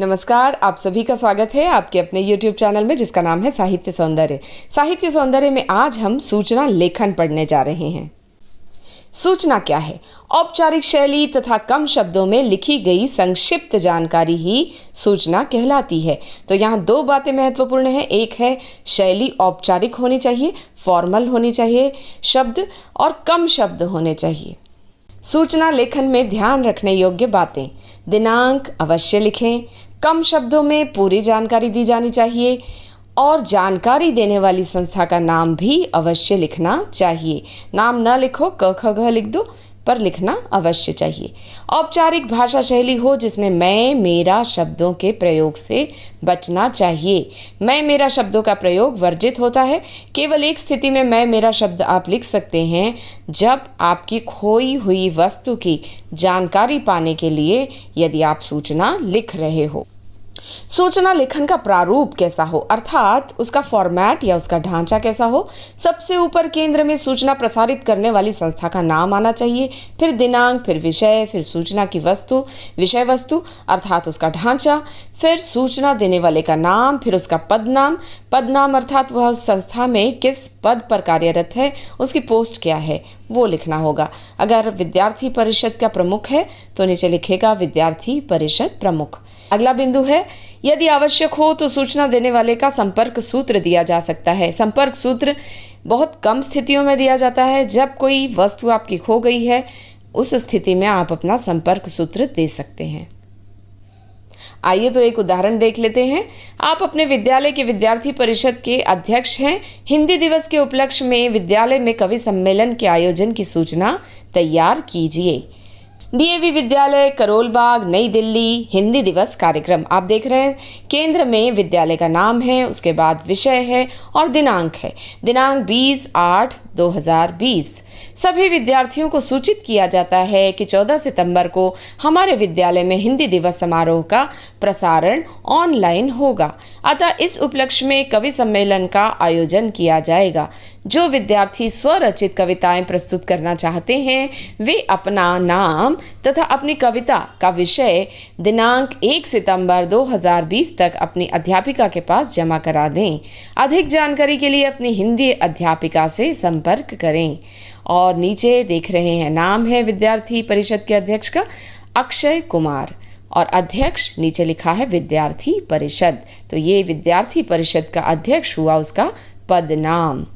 नमस्कार, आप सभी का स्वागत है आपके अपने YouTube चैनल में जिसका नाम है साहित्य सौंदर्य। साहित्य सौंदर्य में आज हम सूचना लेखन पढ़ने जा रहे हैं। सूचना क्या है? औपचारिक शैली तथा कम शब्दों में लिखी गई संक्षिप्त जानकारी ही सूचना कहलाती है। तो यहाँ दो बातें महत्वपूर्ण हैं। एक है शैली औपचारिक होनी चाहिए, फॉर्मल होनी चाहिए शब्द, और कम शब्द होने चाहिए। सूचना लेखन में ध्यान रखने योग्य बातें: दिनांक अवश्य लिखें, कम शब्दों में पूरी जानकारी दी जानी चाहिए और जानकारी देने वाली संस्था का नाम भी अवश्य लिखना चाहिए। नाम न लिखो, क ख ग लिख दो, पर लिखना अवश्य चाहिए। औपचारिक भाषा शैली हो जिसमें मैं मेरा शब्दों के प्रयोग से बचना चाहिए। मैं मेरा शब्दों का प्रयोग वर्जित होता है। केवल एक स्थिति में मैं मेरा शब्द आप लिख सकते हैं, जब आपकी खोई हुई वस्तु की जानकारी पाने के लिए यदि आप सूचना लिख रहे हो। सूचना लेखन का प्रारूप कैसा हो, अर्थात उसका फॉर्मेट या उसका ढांचा कैसा हो। सबसे ऊपर केंद्र में सूचना प्रसारित करने वाली संस्था का नाम आना चाहिए, फिर दिनांक, फिर विषय, फिर सूचना की वस्तु, विषय वस्तु अर्थात उसका ढांचा, फिर सूचना देने वाले का नाम, फिर उसका पदनाम अर्थात वह उस संस्था में किस पद पर कार्यरत है, उसकी पोस्ट क्या है, वो लिखना होगा। अगर विद्यार्थी परिषद का प्रमुख है तो नीचे लिखेगा विद्यार्थी परिषद प्रमुख। अगला बिंदु है, यदि आवश्यक हो तो सूचना देने वाले का संपर्क सूत्र दिया जा सकता है। संपर्क सूत्र बहुत कम स्थितियों में दिया जाता है। जब कोई वस्तु आपकी खो गई है, उस स्थिति में आप अपना संपर्क सूत्र दे सकते हैं। आइए तो एक उदाहरण देख लेते हैं। आप अपने विद्यालय के विद्यार्थी परिषद के अध्यक्ष हैं। हिंदी दिवस के उपलक्ष्य में विद्यालय में कवि सम्मेलन के आयोजन की सूचना तैयार कीजिए। डीएवी विद्यालय, करोल बाग, नई दिल्ली, हिंदी दिवस कार्यक्रम। आप देख रहे हैं केंद्र में विद्यालय का नाम है, उसके बाद विषय है और दिनांक है। दिनांक 20/8/2020। सभी विद्यार्थियों को सूचित किया जाता है कि 14 सितंबर को हमारे विद्यालय में हिंदी दिवस समारोह का प्रसारण ऑनलाइन होगा। अतः इस उपलक्ष्य में कवि सम्मेलन का आयोजन किया जाएगा। जो विद्यार्थी स्वरचित कविताएं प्रस्तुत करना चाहते हैं वे अपना नाम तथा अपनी कविता का विषय दिनांक 1 सितंबर 2020 तक अपनी अध्यापिका के पास जमा करा दें। अधिक जानकारी के लिए अपनी हिंदी अध्यापिका से संपर्क करें। और नीचे देख रहे हैं नाम है विद्यार्थी परिषद के अध्यक्ष का अक्षय कुमार और अध्यक्ष नीचे लिखा है विद्यार्थी परिषद। तो ये विद्यार्थी परिषद का अध्यक्ष हुआ उसका पद नाम।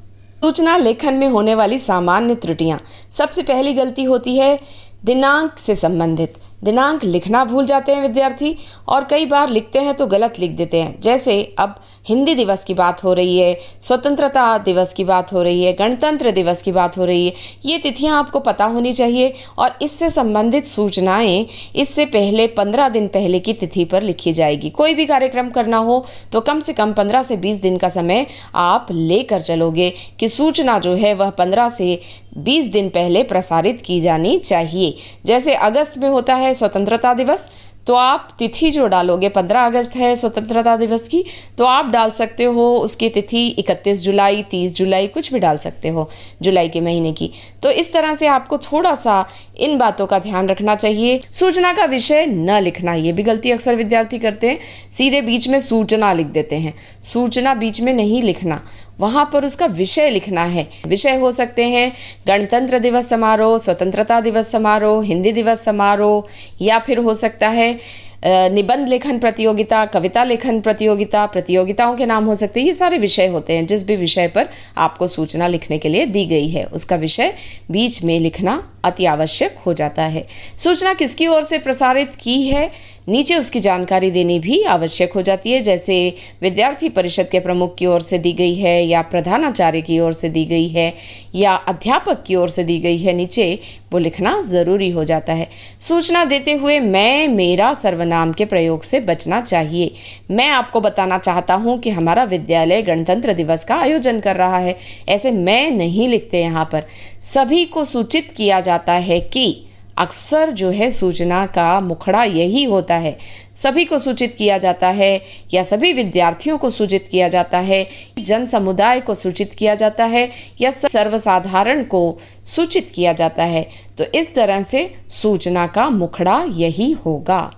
सूचना लेखन में होने वाली सामान्य त्रुटियां। सबसे पहली गलती होती है दिनांक से संबंधित। दिनांक लिखना भूल जाते हैं विद्यार्थी और कई बार लिखते हैं तो गलत लिख देते हैं। जैसे अब हिंदी दिवस की बात हो रही है, स्वतंत्रता दिवस की बात हो रही है, गणतंत्र दिवस की बात हो रही है। ये तिथियां आपको पता होनी चाहिए और इससे संबंधित सूचनाएं इससे पहले 15 दिन पहले की तिथि पर लिखी जाएगी। कोई भी कार्यक्रम करना हो तो कम से कम 15 से 20 दिन का समय आप लेकर चलोगे कि सूचना जो है वह 15 से 20 दिन पहले प्रसारित की जानी चाहिए। जैसे अगस्त में होता है स्वतंत्रता दिवस, तो आप तिथि जो डालोगे 15 अगस्त है स्वतंत्रता दिवस की, तो आप डाल सकते हो उसकी तिथि 31 जुलाई, 30 जुलाई, कुछ भी डाल सकते हो जुलाई के महीने की। तो इस तरह से आपको थोड़ा सा इन बातों का ध्यान रखना चाहिए। सूचना का विषय न लिखना, ये भी गलती अक्सर विद्यार्थी करते हैं। सीधे बीच में सूचना लिख देते हैं। सूचना बीच में नहीं लिखना, वहाँ पर उसका विषय लिखना है। विषय हो सकते हैं गणतंत्र दिवस समारोह, स्वतंत्रता दिवस समारोह, हिंदी दिवस समारोह, या फिर हो सकता है निबंध लेखन प्रतियोगिता, कविता लेखन प्रतियोगिता, प्रतियोगिताओं के नाम हो सकते हैं। ये सारे विषय होते हैं। जिस भी विषय पर आपको सूचना लिखने के लिए दी गई है उसका विषय बीच में लिखना अति आवश्यक हो जाता है। सूचना किसकी ओर से प्रसारित की है, नीचे उसकी जानकारी देनी भी आवश्यक हो जाती है। जैसे विद्यार्थी परिषद के प्रमुख की ओर से दी गई है, या प्रधानाचार्य की ओर से दी गई है, या अध्यापक की ओर से दी गई है, नीचे वो लिखना ज़रूरी हो जाता है। सूचना देते हुए मैं मेरा सर्वनाम के प्रयोग से बचना चाहिए। मैं आपको बताना चाहता हूँ कि हमारा विद्यालय गणतंत्र दिवस का आयोजन कर रहा है, ऐसे मैं नहीं लिखते। यहाँ पर सभी को सूचित किया जाता है कि अक्सर जो है सूचना का मुखड़ा यही होता है। सभी को सूचित किया जाता है या सभी विद्यार्थियों को सूचित किया जाता है, जन समुदाय को सूचित किया जाता है या सर्वसाधारण को सूचित किया जाता है। तो इस तरह से सूचना का मुखड़ा यही होगा।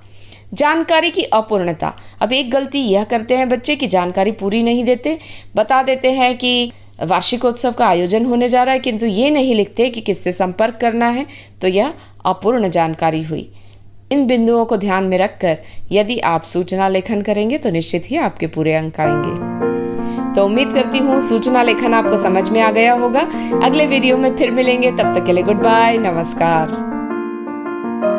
जानकारी की अपूर्णता। अब एक गलती यह करते हैं बच्चे की जानकारी पूरी नहीं देते, बता देते हैं कि वार्षिकोत्सव का आयोजन होने जा रहा है, किंतु ये नहीं लिखते कि किससे संपर्क करना है, तो यह अपूर्ण जानकारी हुई। इन बिंदुओं को ध्यान में रखकर यदि आप सूचना लेखन करेंगे तो निश्चित ही आपके पूरे अंक आएंगे। तो उम्मीद करती हूँ सूचना लेखन आपको समझ में आ गया होगा। अगले वीडियो में फिर मिलेंगे, तब तक के लिए गुड बाय, नमस्कार।